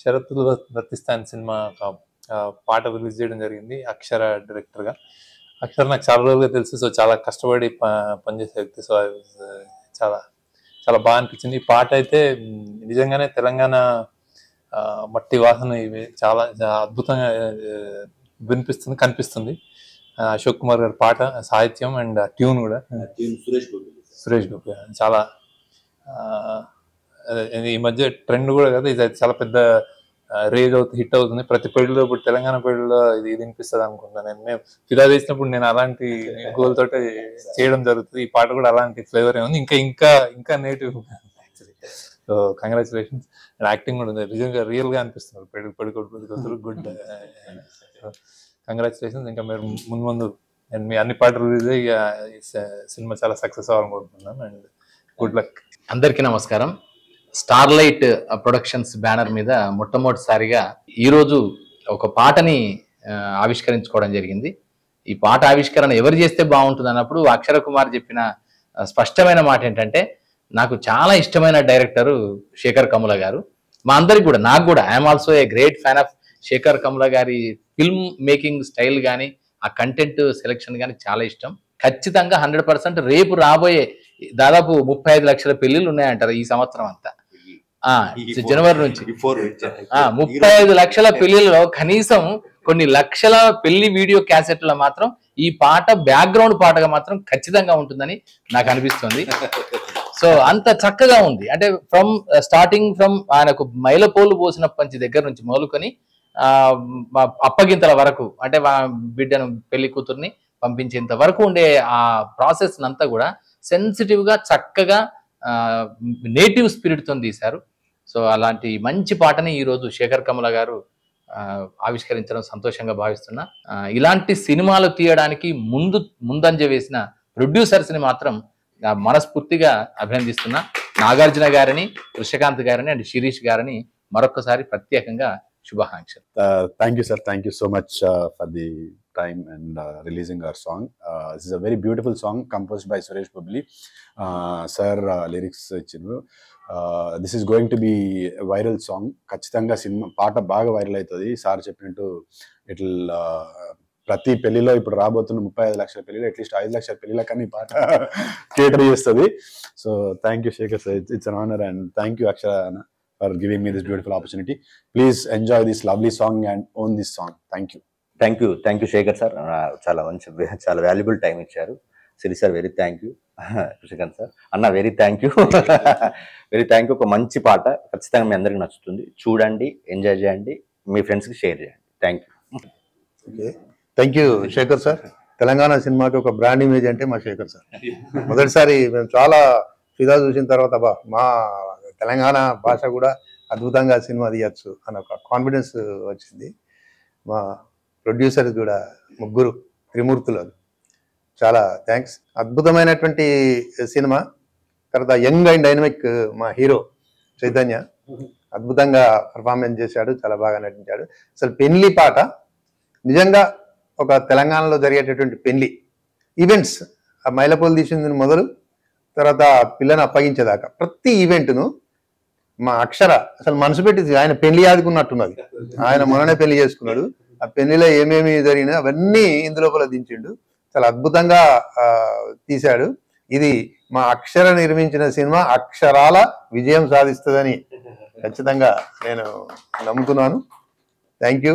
షరతులు వర్తిస్తాయని సినిమా పాట రిలీజ్ చేయడం జరిగింది అక్షర డైరెక్టర్గా. అక్షర నాకు చాలా రోజులుగా తెలుసు, సో చాలా కష్టపడి పనిచేసే వ్యక్తి. సో చాలా చాలా బాగా అనిపించింది. ఈ పాట అయితే నిజంగానే తెలంగాణ మట్టి వాసన ఇవి చాలా అద్భుతంగా వినిపిస్తుంది, కనిపిస్తుంది. అశోక్ కుమార్ గారి పాట, సాహిత్యం అండ్ ట్యూన్ కూడా సురేష్ గోపి చాలా ఈ మధ్య ట్రెండ్ కూడా కదా, ఇది చాలా పెద్ద రేజ్ అవుతుంది, హిట్ అవుతుంది. ప్రతి పెళ్లిలో ఇప్పుడు తెలంగాణ పెళ్లిలో ఇది వినిపిస్తుంది అనుకుంటా. మేము ఫిదా చేసినప్పుడు నేను అలాంటి గోల్ తోటే చేయడం జరుగుతుంది. ఈ పాట కూడా అలాంటి ఫ్లేవర్ ఉంది, ఇంకా ఇంకా ఇంకా నేటివ్. So congratulations. యాక్టింగ్ కూడా ఉంది, నిజంగా రియల్ గా అనిపిస్తున్నారు పెళ్ళికొడుకు. Good, congratulations. ఇంకా మీరు ముందు ముందు మీ అన్ని పాటలు రిలీజ్ అయ్యి సినిమా చాలా సక్సెస్ అవ్వాలని కోరుకుంటున్నాను అండ్ గుడ్ లక్. అందరికీ నమస్కారం. స్టార్లైట్ ప్రొడక్షన్స్ బ్యానర్ మీద మొట్టమొదటిసారిగా ఈరోజు ఒక పాటని ఆవిష్కరించుకోవడం జరిగింది. ఈ పాట ఆవిష్కరణ ఎవరు చేస్తే బాగుంటుంది అన్నప్పుడు అక్షర కుమార్ చెప్పిన స్పష్టమైన మాట ఏంటంటే, నాకు చాలా ఇష్టమైన డైరెక్టరు శేఖర్ కమ్ముల గారు. మా అందరికి కూడా, నాకు కూడా, I'm also a great fan of Shekhar Kammula గారి ఫిల్మ్ మేకింగ్ స్టైల్ కానీ ఆ కంటెంట్ సెలెక్షన్ కానీ చాలా ఇష్టం. ఖచ్చితంగా 100% రేపు రాబోయే దాదాపు 35 లక్షల పెళ్లిళ్ళు ఉన్నాయంటారు ఈ సంవత్సరం అంతా. జనవరి నుంచి 35 లక్షల పెళ్లిళ్ళలో కనీసం కొన్ని లక్షల పెళ్లి వీడియో క్యాసెట్ల మాత్రం ఈ పాట బ్యాక్గ్రౌండ్ పాటగా మాత్రం ఖచ్చితంగా ఉంటుందని నాకు అనిపిస్తుంది. సో అంత చక్కగా ఉంది. అంటే స్టార్టింగ్ ఫ్రమ్ ఆయనకు మైలపోలు పోసిన పంచి దగ్గర నుంచి మొదలుకొని అప్పగింతల వరకు, అంటే బిడ్డను పెళ్లి కూతుర్ని పంపించేంత వరకు ఉండే ఆ ప్రాసెస్ అంతా కూడా సెన్సిటివ్ గా చక్కగా నేటివ్ స్పిరిట్ తో తీశారు. సో అలాంటి మంచి పాటని ఈరోజు శేఖర్ కమ్ముల గారు ఆవిష్కరించడం సంతోషంగా భావిస్తున్నా. ఇలాంటి సినిమాలు తీయడానికి ముందంజ వేసిన ప్రొడ్యూసర్స్ ని మాత్రం మనస్ఫూర్తిగా అభినందిస్తున్నా. నాగార్జున గారిని, కృష్ణకాంత్ గారిని అండ్ శిరీష్ గారిని మరొకసారి ప్రత్యేకంగా శుభాకాంక్షలు. Thank you, sir. Thank you so much for the time and releasing our song. This is a very beautiful song composed by Suresh Gopali. Sir, lyrics ichinu. This is going to be a viral song. ఖచ్చితంగా cinema పాట బాగా viral అవుతుంది. Sir చెప్పినట్టు ఇట్లా ప్రతి పెళ్లిలో ఇప్పుడు రాబోతున్న 35 లక్షల పెళ్లిలో అట్లీస్ట్ 5 లక్షల పెళ్లిలో కానీ పాట కేటర్ చేస్తుంది. So thank you Shekhar sir, it's an honour and thank you Akshara for giving me this beautiful opportunity. Please enjoy this lovely song and own this song. Thank you. Thank you Shekhar sir. చాలా valuable time ఇచ్చారు. Siri sir very thank you. Krishnakanth sir అన్న very thank you. Very thank you. ఒక మంచి పాట ఖచ్చితంగా మీ అందరికి నచ్చుతుంది. చూడండి, ఎంజాయ్ చేయండి, మీ ఫ్రెండ్స్కి షేర్ చేయండి. Thank you. Okay, thank you Shekhar sir. Telangana సినిమాకి ఒక బ్రాండ్ ఇమేజ్ అంటే మా శేఖర్ సార్. మొదటిసారి మేము చాలా ఫిదా చూసిన తర్వాత మా తెలంగాణ భాష కూడా అద్భుతంగా సినిమా తీయచ్చు అన్న ఒక కాన్ఫిడెన్స్ వచ్చింది. మా ప్రొడ్యూసర్స్ కూడా ముగ్గురు త్రిమూర్తులు, చాలా థ్యాంక్స్. అద్భుతమైనటువంటి సినిమా. తర్వాత యంగ్ అండ్ డైనమిక్ మా హీరో చైతన్య అద్భుతంగా పర్ఫార్మెన్స్ చేశాడు, చాలా బాగా నటించాడు. అసలు పెళ్లి పాట నిజంగా ఒక తెలంగాణలో జరిగేటటువంటి పెళ్లి ఈవెంట్స్, ఆ మైలపోలు తీసింది మొదలు తర్వాత పిల్లని అప్పగించేదాకా ప్రతి ఈవెంట్ను మా అక్షర అసలు మనసు పెట్టి ఆయన పెళ్లి ఆదుకున్నట్టున్నది. ఆయన మొన్ననే పెళ్లి చేసుకున్నాడు. ఆ పెళ్లిలో ఏమేమి జరిగినా అవన్నీ ఇందులోపల దించిండు. చాలా అద్భుతంగా తీశాడు. ఇది మా అక్షర నిర్మించిన సినిమా అక్షరాల విజయం సాధిస్తుందని ఖచ్చితంగా నేను నమ్ముతున్నాను. Thank you.